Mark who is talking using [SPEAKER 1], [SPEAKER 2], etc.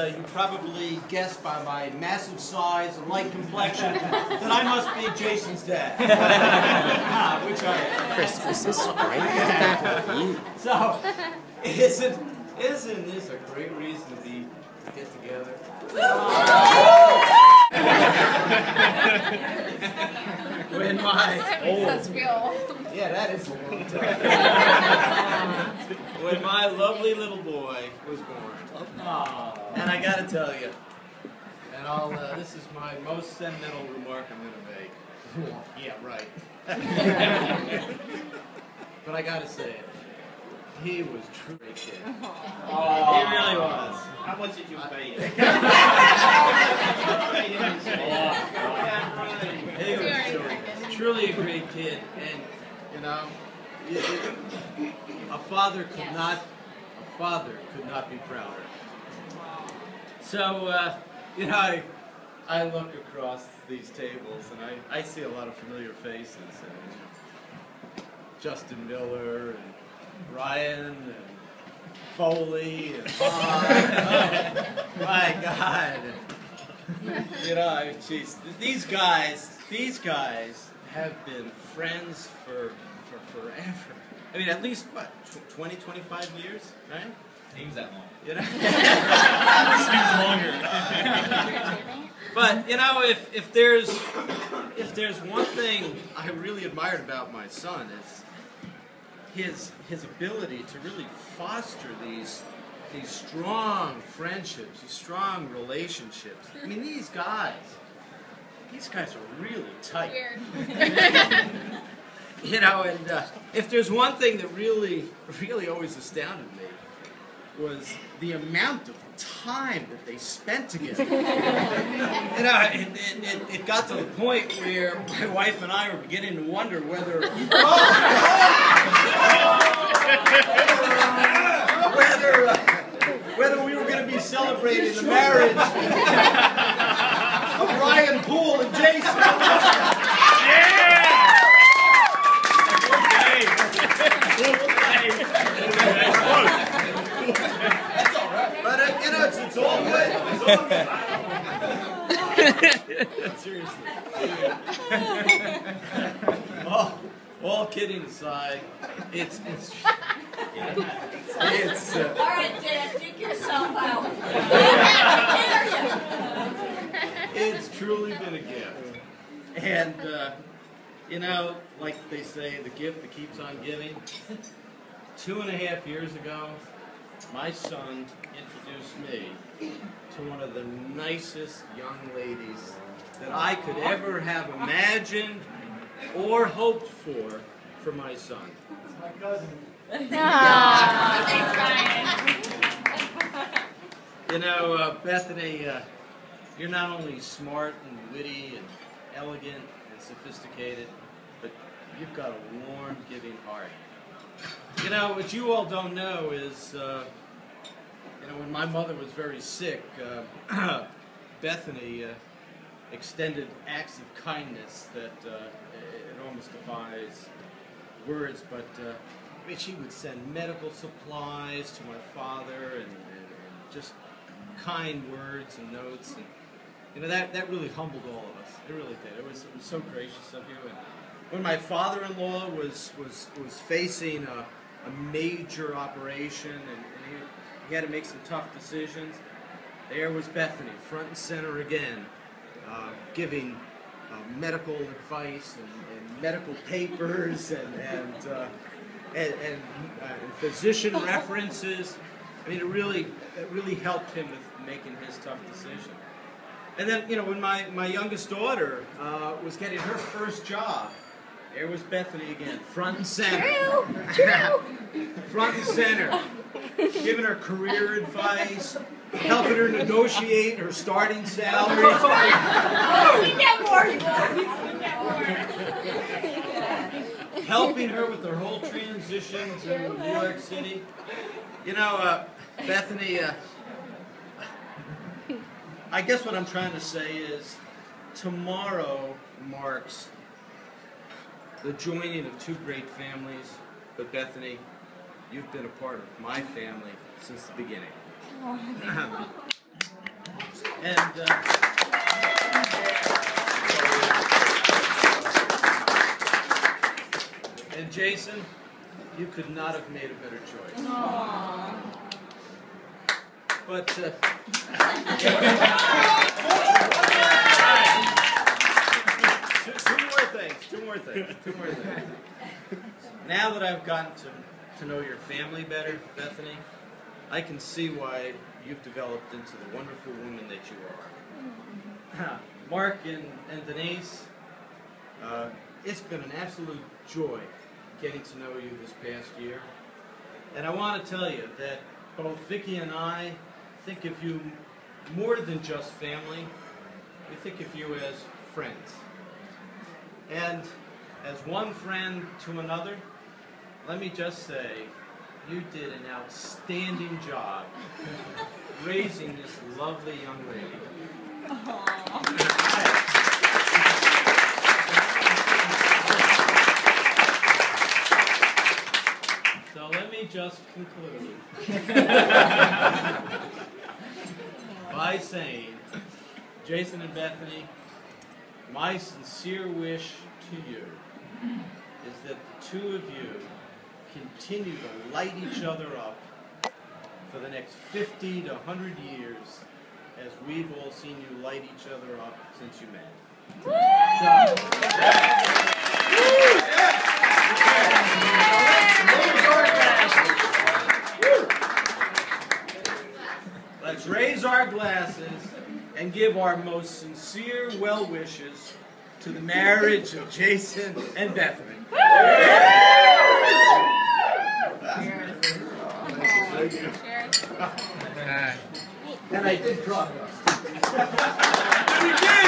[SPEAKER 1] you probably guessed by my massive size and light complexion that I must be Jason's dad. Which I am.
[SPEAKER 2] Christmas is right.
[SPEAKER 1] So, isn't this a great reason to get together? When yeah, that is a long time. When my lovely little boy was born, and I got to tell you, and this is my most sentimental remark I'm going to make. Yeah, right. But I got to say it. He was truly a kid. He really was.
[SPEAKER 3] How much did you pay him?
[SPEAKER 1] He was truly a great kid, and you know, a father could not be prouder. So you know, I look across these tables and I see a lot of familiar faces, and Justin Miller and Ryan and Foley and my God, you know, geez, these guys have been friends for forever. I mean, at least what, 20, 25 years, right?
[SPEAKER 3] Seems that long.
[SPEAKER 1] You know?
[SPEAKER 3] Seems longer.
[SPEAKER 1] But you know, if there's one thing I really admired about my son, is his ability to really foster these strong friendships, these strong relationships. I mean, these guys are really tight. You know, and if there's one thing that really always astounded me, was the amount of time that they spent together. You know, it got to the point where my wife and I were beginning to wonder whether whether we were going to be celebrating the marriage of Ryan Poole and Jason. But you know, it's all good. It's all good. Seriously. All kidding aside, it's
[SPEAKER 4] all right, Dad, dig yourself out.
[SPEAKER 1] It's truly been a gift, and you know, like they say, the gift that keeps on giving. 2.5 years ago, my son introduced me to one of the nicest young ladies that I could ever have imagined or hoped for my son.
[SPEAKER 3] It's my cousin.
[SPEAKER 1] You know, Bethany, you're not only smart and witty and elegant and sophisticated, but you've got a warm, giving heart. You know, what you all don't know is, you know, when my mother was very sick, Bethany extended acts of kindness that it almost defies words, but I mean, she would send medical supplies to my father and just kind words and notes, and you know, that really humbled all of us. It really did. It was so gracious of you. And when my father-in-law was facing a major operation and he had to make some tough decisions, there was Bethany, front and center again, giving medical advice and medical papers and physician references. I mean, it really helped him with making his tough decision. And then, you know, when my youngest daughter was getting her first job, there was Bethany again, front and center. True. Front and center, giving her career advice, helping her negotiate her starting salary. Helping her with her whole transition to New York City. You know, Bethany, I guess what I'm trying to say is tomorrow marks the joining of two great families, but Bethany, you've been a part of my family since the beginning. And Jason, you could not have made a better choice.
[SPEAKER 4] Aww.
[SPEAKER 1] But two more things. Now that I've gotten to know your family better, Bethany, I can see why you've developed into the wonderful woman that you are. Mark and Denise, it's been an absolute joy getting to know you this past year. And I want to tell you that both Vicki and I think of you more than just family. We think of you as friends. And as one friend to another, let me just say, you did an outstanding job raising this lovely young lady. So let me just conclude by saying, Jason and Bethany, my sincere wish to you is that the two of you continue to light each other up for the next 50 to 100 years as we've all seen you light each other up since you met. Let's raise our glasses and give our most sincere well wishes to the marriage of Jason and Bethany. Thank you. And I did drop it. You did!